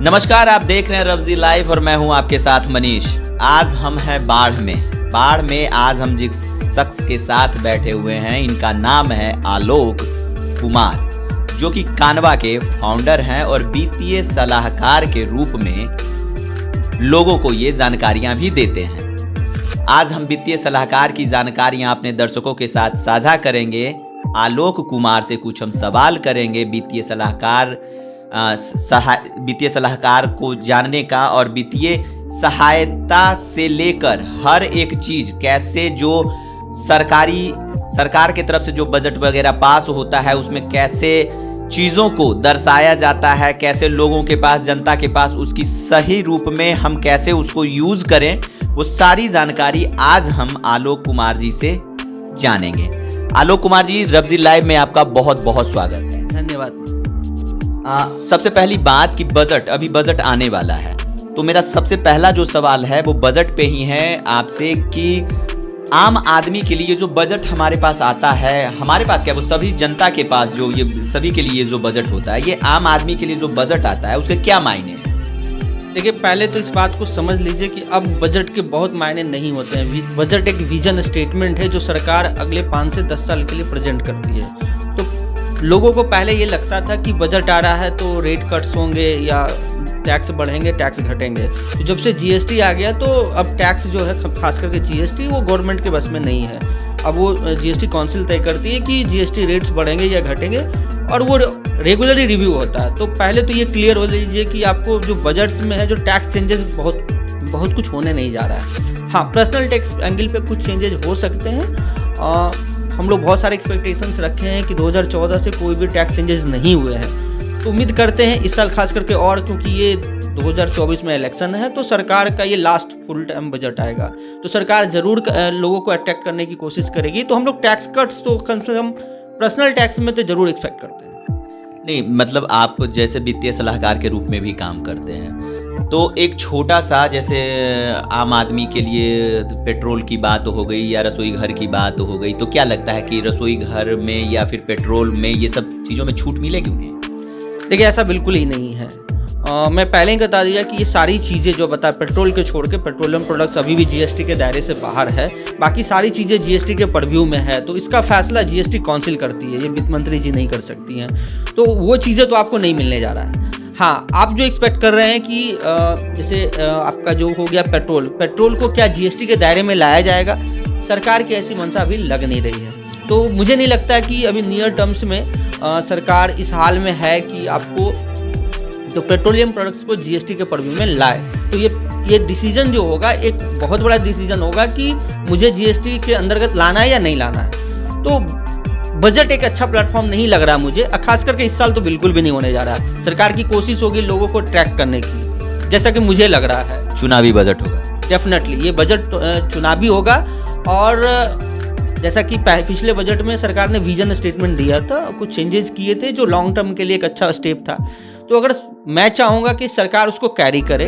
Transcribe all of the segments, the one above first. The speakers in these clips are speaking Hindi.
नमस्कार, आप देख रहे हैं रवजी लाइव और मैं हूं आपके साथ मनीष। आज हम हैं बाढ़ में आज हम जिस शख्स के साथ बैठे हुए हैं, इनका नाम है आलोक कुमार, जो कि कानवा के फाउंडर हैं और वित्तीय सलाहकार के रूप में लोगों को ये जानकारियां भी देते हैं। आज हम वित्तीय सलाहकार की जानकारियां अपने दर्शकों के साथ साझा करेंगे। आलोक कुमार से कुछ हम सवाल करेंगे वित्तीय सलाहकार को जानने का, और वित्तीय सहायता से लेकर हर एक चीज कैसे जो सरकार की तरफ से जो बजट वगैरह पास होता है उसमें कैसे चीज़ों को दर्शाया जाता है, कैसे लोगों के पास, जनता के पास उसकी सही रूप में हम कैसे उसको यूज करें, वो सारी जानकारी आज हम आलोक कुमार जी से जानेंगे। आलोक कुमार जी, रवजी लाइव में आपका बहुत बहुत स्वागत है। धन्यवाद। सबसे पहली बात कि अभी बजट आने वाला है, तो मेरा सबसे पहला जो सवाल है वो बजट पे ही है आपसे कि आम आदमी के लिए जो बजट हमारे पास आता है, हमारे पास क्या, वो सभी जनता के पास जो ये सभी के लिए जो बजट होता है, ये आम आदमी के लिए जो बजट आता है उसके क्या मायने हैं? देखिए, पहले तो इस बात को समझ लीजिए कि अब बजट के बहुत मायने नहीं होते हैं। बजट एक विजन स्टेटमेंट है जो सरकार अगले 5 से 10 साल के लिए प्रेजेंट करती है। तो लोगों को पहले ये लगता था कि बजट आ रहा है तो रेट कट्स होंगे या टैक्स बढ़ेंगे, टैक्स घटेंगे। तो जब से जीएसटी आ गया तो अब टैक्स जो है, खास करके जीएसटी, वो गवर्नमेंट के बस में नहीं है। अब वो जीएसटी काउंसिल तय करती है कि जीएसटी रेट्स बढ़ेंगे या घटेंगे, और वो रेगुलरली रिव्यू होता है। तो पहले तो ये क्लियर हो लीजिए कि आपको जो बजट्स में है जो टैक्स चेंजेस बहुत कुछ होने नहीं जा रहा है। हाँ, पर्सनल टैक्स एंगल पे कुछ चेंजेस हो सकते हैं। हम लोग बहुत सारे एक्सपेक्टेशंस रखे हैं कि 2014 से कोई भी टैक्स चेंजेस नहीं हुए हैं, तो उम्मीद करते हैं इस साल खास करके, और क्योंकि ये 2024 में इलेक्शन है तो सरकार का ये लास्ट फुल टाइम बजट आएगा, तो सरकार ज़रूर लोगों को अट्रैक्ट करने की कोशिश करेगी। तो हम लोग टैक्स कट्स तो कम से कम पर्सनल टैक्स में तो ज़रूर एक्सपेक्ट करते हैं। नहीं, मतलब आप जैसे वित्तीय सलाहकार के रूप में भी काम करते हैं, तो एक छोटा सा, जैसे आम आदमी के लिए पेट्रोल की बात हो गई या रसोई घर की बात हो गई, तो क्या लगता है कि रसोई घर में या फिर पेट्रोल में ये सब चीज़ों में छूट मिलेगी उन्हें? देखिए, ऐसा बिल्कुल ही नहीं है। मैं पहले ही बता दिया कि ये सारी चीज़ें जो बता, पेट्रोल के छोड़ के पेट्रोलियम प्रोडक्ट्स अभी भी जीएसटी के दायरे से बाहर है, बाकी सारी चीज़ें जीएसटी के परव्यू में है। तो इसका फैसला जीएसटी काउंसिल करती है, ये वित्त मंत्री जी नहीं कर सकती हैं। तो वो चीज़ें तो आपको नहीं मिलने जा रहा है। हाँ, आप जो एक्सपेक्ट कर रहे हैं कि जैसे आपका जो हो गया पेट्रोल को क्या जीएसटी के दायरे में लाया जाएगा, सरकार की ऐसी मंशा अभी लग नहीं रही है। तो मुझे नहीं लगता कि अभी नियर टर्म्स में सरकार इस हाल में है कि आपको तो पेट्रोलियम प्रोडक्ट्स को जीएसटी के परव्यू में लाए। तो ये डिसीजन जो होगा, एक बहुत बड़ा डिसीजन होगा कि मुझे जीएसटी के अंतर्गत लाना है या नहीं लाना है। तो बजट एक अच्छा प्लेटफॉर्म नहीं लग रहा मुझे, खास करके इस साल तो बिल्कुल भी नहीं होने जा रहा। सरकार की कोशिश होगी लोगों को ट्रैक करने की, जैसा कि मुझे लग रहा है। चुनावी बजट होगा, डेफिनेटली ये बजट चुनावी होगा। और जैसा कि पिछले बजट में सरकार ने विजन स्टेटमेंट दिया था, कुछ चेंजेस किए थे जो लॉन्ग टर्म के लिए एक अच्छा स्टेप था। तो अगर मैं चाहूँगा कि सरकार उसको कैरी करे।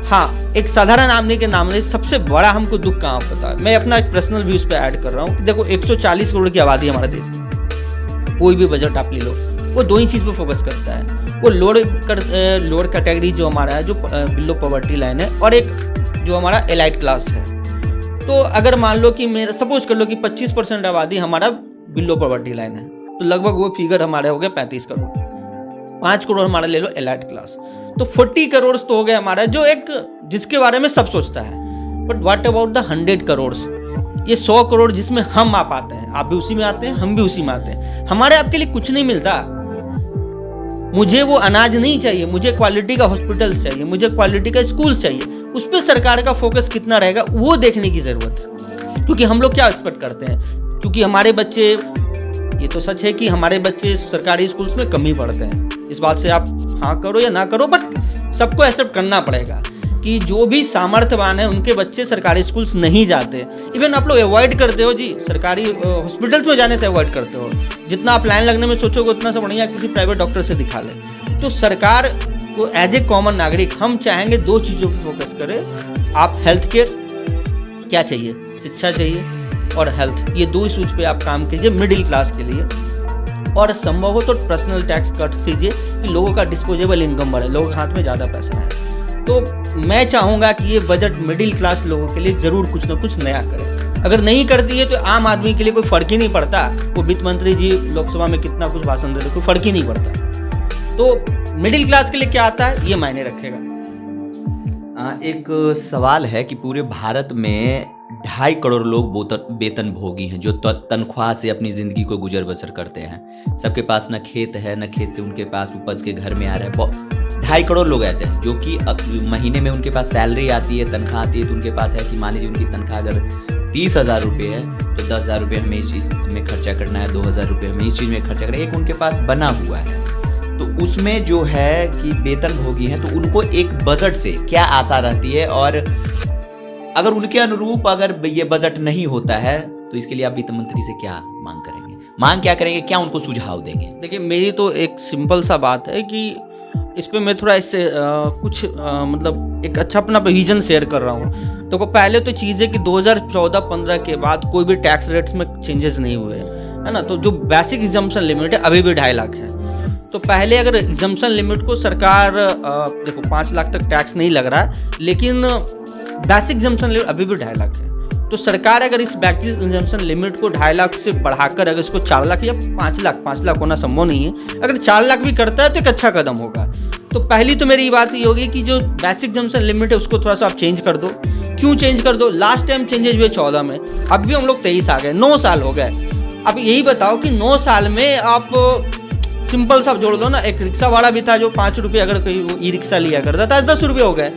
हाँ, एक साधारण आदमी के नाम में सबसे बड़ा हमको दुख कहाँ पता है, मैं अपना एक पर्सनल व्यू उस पर ऐड कर रहा हूँ। देखो, 140 करोड़ की आबादी है हमारे देश की। कोई भी बजट आप ले लो, वो दो ही चीज़ पर फोकस करता है। वो लोअर कैटेगरी जो हमारा है, जो बिलो पॉवर्टी लाइन है, और एक जो हमारा एलाइट क्लास है। तो अगर मान लो कि मेरा सपोज कर लो कि 25% आबादी हमारा बिलो पॉवर्टी लाइन है, तो लगभग वो फिगर हमारे हो गया 35 करोड़। 5 करोड़ हमारा ले लो एलाइट क्लास, तो 40 करोड़ तो हो गया हमारा, जो एक जिसके बारे में सब सोचता है। But what about the 100 crore, ये 100 करोड़ जिसमें हम आप आते हैं, आप भी उसी में आते हैं, हम भी उसी में आते हैं। हमारे आपके लिए कुछ नहीं मिलता। मुझे वो अनाज नहीं चाहिए, मुझे क्वालिटी का हॉस्पिटल्स चाहिए, मुझे क्वालिटी का स्कूल्स चाहिए। उस पर सरकार का फोकस कितना रहेगा वो देखने की ज़रूरत है। क्योंकि हम लोग क्या एक्सपेक्ट करते हैं, क्योंकि हमारे बच्चे, ये तो सच है कि हमारे बच्चे सरकारी स्कूल्स में कम ही पढ़ते हैं। इस बात से आप हाँ करो या ना करो, बट सबको एक्सेप्ट करना पड़ेगा कि जो भी सामर्थ्यवान है उनके बच्चे सरकारी स्कूल्स नहीं जाते। इवन आप लोग अवॉइड करते हो जी, सरकारी हॉस्पिटल्स में जाने से अवॉइड करते हो। जितना आप लाइन लगने में सोचोगे उतना से बढ़िया किसी प्राइवेट डॉक्टर से दिखा ले। तो सरकार को एज ए कॉमन नागरिक हम चाहेंगे दो चीज़ों पर फोकस करें। आप हेल्थ केयर क्या चाहिए, शिक्षा चाहिए और हेल्थ, ये दो इशूज पे आप काम कीजिए मिडिल क्लास के लिए। और संभव हो तो पर्सनल टैक्स कट कीजिए कि लोगों का डिस्पोजेबल इनकम बढ़े, लोगों के हाथ में ज़्यादा पैसा है। तो मैं चाहूँगा कि ये बजट मिडिल क्लास लोगों के लिए ज़रूर कुछ ना कुछ नया करे। अगर नहीं करती है तो आम आदमी के लिए कोई फ़र्क ही नहीं पड़ता, वो वित्त मंत्री जी लोकसभा में कितना कुछ भाषण दे रहे, कोई फ़र्क ही नहीं पड़ता। तो मिडिल क्लास के लिए क्या आता है ये मायने रखेगा। एक सवाल है कि पूरे भारत में 2.5 करोड़ लोग वेतन भोगी हैं जो तनख्वाह से अपनी ज़िंदगी को गुजर बसर करते हैं। सबके पास न खेत है, न खेत से उनके पास उपज के घर में आ रहा है। 2.5 करोड़ लोग ऐसे हैं जो कि महीने में उनके पास सैलरी आती है, तनख्वाह आती है, तो उनके पास है कि मान लीजिए उनकी तनख्वाह अगर 30,000 रुपये है तो 10,000 रुपये हमें इस चीज़ में खर्चा करना है, 2,000 रुपये हमें इस चीज़ में खर्चा करना है। एक उनके पास बना हुआ है, तो उसमें जो है कि वेतन भोगी हैं तो उनको एक बजट से क्या आशा रहती है, और अगर उनके अनुरूप अगर ये बजट नहीं होता है तो इसके लिए आप वित्त मंत्री से क्या मांग करेंगे, मांग क्या करेंगे, क्या उनको सुझाव देंगे? देखिए मेरी तो एक सिंपल सा बात है कि इस पे मैं थोड़ा इससे मतलब एक अच्छा अपना विजन शेयर कर रहा हूँ। तो पहले तो चीज़ है कि 2014-15 के बाद कोई भी टैक्स रेट्स में चेंजेस नहीं हुए है ना। तो जो बेसिक एग्जम्पशन लिमिट है अभी भी 2.5 लाख है। तो पहले अगर एग्जम्पशन लिमिट को सरकार देखो 5 लाख तक टैक्स नहीं लग रहा है, लेकिन बेसिक एग्जम्पशन लिमिट अभी भी 2.5 लाख है। तो सरकार अगर इस बेसिक एग्जम्पशन लिमिट को 2.5 लाख से बढ़ाकर अगर इसको 4 लाख या 5 लाख होना संभव नहीं है, अगर 4 लाख भी करता है तो एक अच्छा कदम होगा। तो पहली तो मेरी बात ये होगी कि जो बेसिक एग्जम्पशन लिमिट है उसको थोड़ा सा आप चेंज कर दो। क्यों चेंज कर दो? लास्ट टाइम चेंजेज हुए 14 में, अब भी हम लोग 23 आ गए, 9 साल हो गए। अब यही बताओ कि 9 साल में आप सिंपल सा जोड़ लो ना, एक रिक्शा वाला भी था जो 5 रुपये अगर कोई ई रिक्शा लिया करता था, 10 रुपये हो गए,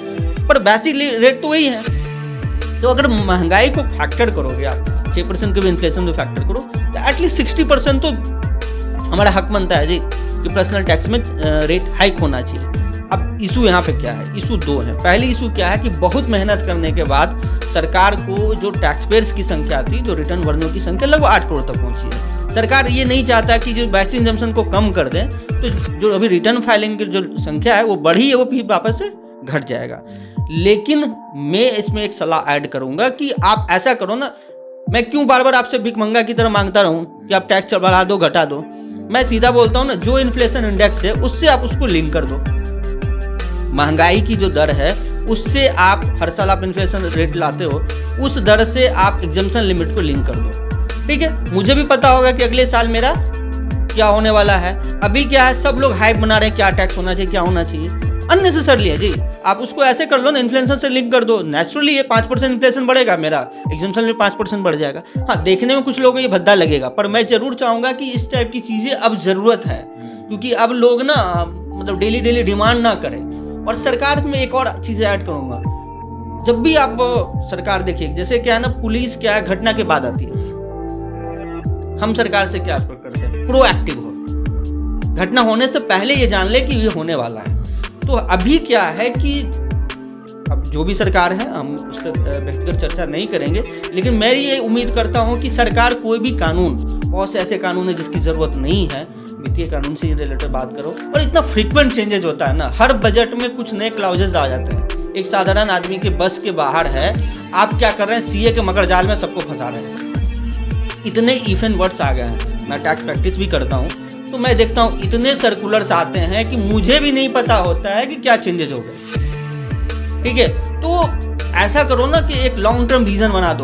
पर बेसिक रेट तो वही है। तो अगर महंगाई को फैक्टर करोगे आप, 6% के भी इन्फ्लेशन में फैक्टर करो, तो एटलीस्ट 60% तो हमारा हक बनता है जी कि पर्सनल टैक्स में रेट हाइक होना चाहिए। अब इशू यहाँ पे क्या है? इशू 2 है। पहली इशू क्या है कि बहुत मेहनत करने के बाद सरकार को जो टैक्स पेयर्स की संख्या थी, जो रिटर्न भरने की संख्या लगभग 8 करोड़ तक पहुंची है। सरकार ये नहीं चाहता कि जो बेसिक एग्जम्पशन को कम कर दें, तो जो अभी रिटर्न फाइलिंग की जो संख्या है वो बढ़ी है, वो भी वापस से घट जाएगा। लेकिन मैं इसमें एक सलाह ऐड करूंगा कि आप ऐसा करो ना, मैं क्यों बार बार आपसे भिख मंगा की तरह मांगता रहूं कि आप टैक्स बढ़ा दो घटा दो। मैं सीधा बोलता हूं ना, जो इन्फ्लेशन इंडेक्स है उससे आप उसको लिंक कर दो। महंगाई की जो दर है उससे आप हर साल आप इन्फ्लेशन रेट लाते हो, उस दर से आप एग्जम्पशन लिमिट को लिंक कर दो। ठीक है, मुझे भी पता होगा कि अगले साल मेरा क्या होने वाला है। अभी क्या है, सब लोग हाइप बना रहे हैं क्या टैक्स होना चाहिए, क्या होना चाहिए, अननेसेसरली है जी। आप उसको ऐसे कर लो ना, इन्फ्लेशन से लिंक कर दो, नेचुरली ये 5% इन्फ्लेशन बढ़ेगा, मेरा एग्जम्पशन में 5% बढ़ जाएगा। हाँ, देखने में कुछ लोगों को ये भद्दा लगेगा, पर मैं जरूर चाहूंगा कि इस टाइप की चीजें अब जरूरत है, क्योंकि अब लोग ना मतलब डेली डिमांड ना करें। और सरकार में एक और चीजें ऐड करूंगा, जब भी आप सरकार देखिए, जैसे क्या है ना, पुलिस क्या है घटना के बाद आती है, हम सरकार से क्या करते हैं, प्रोएक्टिव हो, घटना होने से पहले ये जान ले कि ये होने वाला है। तो अभी क्या है कि अब जो भी सरकार है, हम उस पर व्यक्तिगत चर्चा नहीं करेंगे, लेकिन मैं ये उम्मीद करता हूं कि सरकार कोई भी कानून, बहुत से ऐसे कानून है जिसकी जरूरत नहीं है, वित्तीय कानून से रिलेटेड बात करो, और इतना फ्रीक्वेंट चेंजेज होता है ना, हर बजट में कुछ नए क्लाउजेस आ जाते हैं। एक साधारण आदमी के बस के बाहर है, आप क्या कर रहे हैं, सीए के मगर जाल में सबको फंसा रहे हैं। इतने इफ एंड वर्ड्स आ गए हैं, मैं टैक्स प्रैक्टिस भी करता हूँ, तो मैं देखता हूँ इतने सर्कुलर्स आते हैं कि मुझे भी नहीं पता होता है कि क्या चेंजेस हो गए। ठीक है, तो ऐसा करो ना कि एक लॉन्ग टर्म विजन बना दो।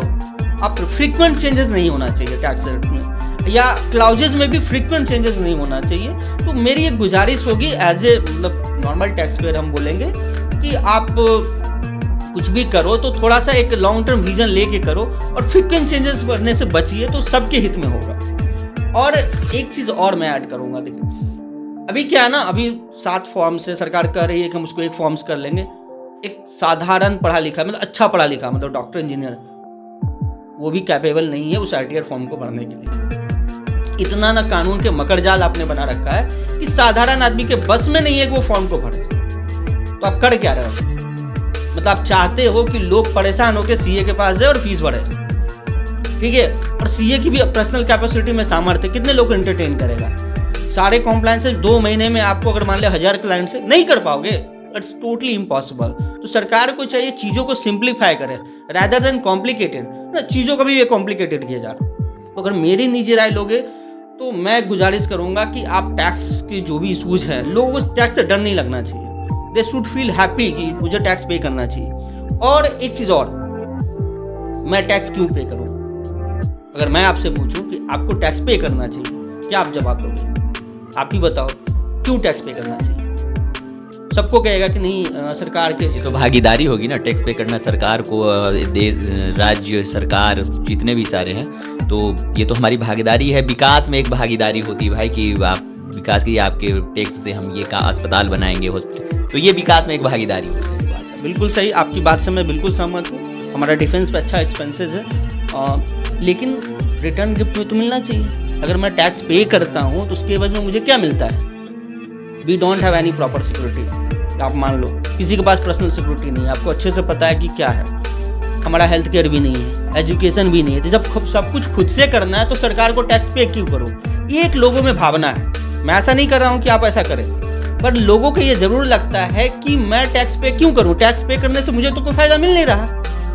अब फ्रीक्वेंट चेंजेस नहीं होना चाहिए टैक्स रेट में, या क्लाउजेस में भी फ्रीक्वेंट चेंजेस नहीं होना चाहिए। तो मेरी एक गुजारिश होगी एज ए मतलब नॉर्मल टैक्स पेयर, हम बोलेंगे कि आप कुछ भी करो तो थोड़ा सा एक लॉन्ग टर्म विजन लेके करो, और फ्रीक्वेंट चेंजेस करने से बचिए, तो सबके हित में होगा। और एक चीज और मैं ऐड करूंगा, देखिए अभी क्या है ना, अभी 7 फॉर्म्स से सरकार कह रही है कि हम उसको 1 फॉर्म्स कर लेंगे। एक साधारण पढ़ा लिखा, मतलब अच्छा पढ़ा लिखा, मतलब डॉक्टर इंजीनियर, वो भी कैपेबल नहीं है उस आरटीआर फॉर्म को भरने के लिए। इतना ना कानून के मकड़जाल आपने बना रखा है कि साधारण आदमी के बस में नहीं है कि वो फॉर्म को भरे। तो आप कर क्या रहे हो? मतलब आप चाहते हो कि लोग परेशान होकर सीए के पास जाए और फीस भरे, ठीक है, और सीए की भी पर्सनल कैपेसिटी में सामर्थ्य, कितने लोग एंटरटेन करेगा? सारे कॉम्प्लायंसेस 2 महीने में आपको अगर मान लिया 1000 क्लाइंट से नहीं कर पाओगे, इट्स टोटली इम्पॉसिबल। तो सरकार को चाहिए चीजों को सिंप्लीफाई करे रादर देन कॉम्प्लिकेटेड ना, चीजों को भी ये कॉम्प्लिकेटेड किया जा रहा है। तो अगर मेरी निजी राय लोगे तो मैं गुजारिश करूंगा कि आप टैक्स के जो भी इशूज हैं, लोगों को टैक्स से डर नहीं लगना चाहिए, दे शुड फील हैप्पी कि मुझे टैक्स पे करना चाहिए। और एक चीज़ और, मैं टैक्स क्यों पे करूँ? अगर मैं आपसे पूछूं कि आपको टैक्स पे करना चाहिए, क्या आप जवाब दोगे? आप ही बताओ, क्यों टैक्स पे करना चाहिए? सबको कहेगा कि नहीं सरकार के ये तो भागीदारी होगी ना, टैक्स पे करना सरकार को, राज्य सरकार जितने भी सारे हैं, तो ये तो हमारी भागीदारी है। विकास में एक भागीदारी होती है भाई कि आप विकास की, आपके टैक्स से हम ये का अस्पताल बनाएंगे, हॉस्पिटल, तो ये विकास में एक भागीदारी होती है। बिल्कुल सही, आपकी बात से मैं बिल्कुल सहमत हूँ। हमारा डिफेंस पे अच्छा एक्सपेंसेस है, लेकिन रिटर्न गिफ्ट में तो मिलना चाहिए। अगर मैं टैक्स पे करता हूँ तो उसके एवज में मुझे क्या मिलता है? We don't have any proper security. आप मान लो किसी के पास पर्सनल सिक्योरिटी नहीं है, आपको अच्छे से पता है कि क्या है, हमारा हेल्थ केयर भी नहीं है, एजुकेशन भी नहीं है। तो जब सब कुछ खुद से करना है तो सरकार को टैक्स पे क्यों करूँ? ये एक लोगों में भावना है। मैं ऐसा नहीं कर रहा हूँ कि आप ऐसा करें, पर लोगों को ये जरूर लगता है कि मैं टैक्स पे क्यों करूँ, टैक्स पे करने से मुझे तो कोई फायदा मिल नहीं रहा।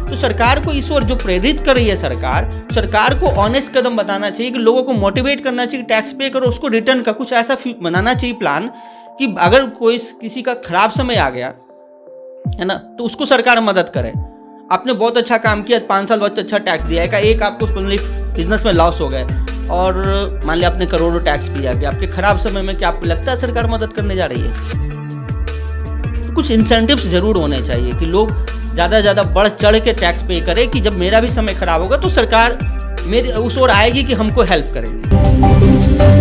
तो सरकार को इस ओर जो प्रेरित कर रही है सरकार को ऑनेस्ट कदम बताना चाहिए कि लोगों को मोटिवेट करना चाहिए कि टैक्स पे करो, उसको रिटर्न का कुछ ऐसा बनाना चाहिए प्लान कि अगर कोई किसी का खराब समय आ गया है ना, तो उसको सरकार मदद करे। आपने बहुत अच्छा काम किया, 5 साल बहुत अच्छा टैक्स दिया है, एक आपको बिजनेस में लॉस हो गए और मान लिया आपने करोड़ों टैक्स दिया कि आपके खराब समय में, क्या आपको लगता है सरकार मदद करने जा रही है? तो कुछ इंसेंटिव्स जरूर होने चाहिए कि लोग ज़्यादा से ज़्यादा बढ़ चढ़ के टैक्स पे करे कि जब मेरा भी समय खराब होगा तो सरकार मेरी उस ओर आएगी कि हमको हेल्प करेगी।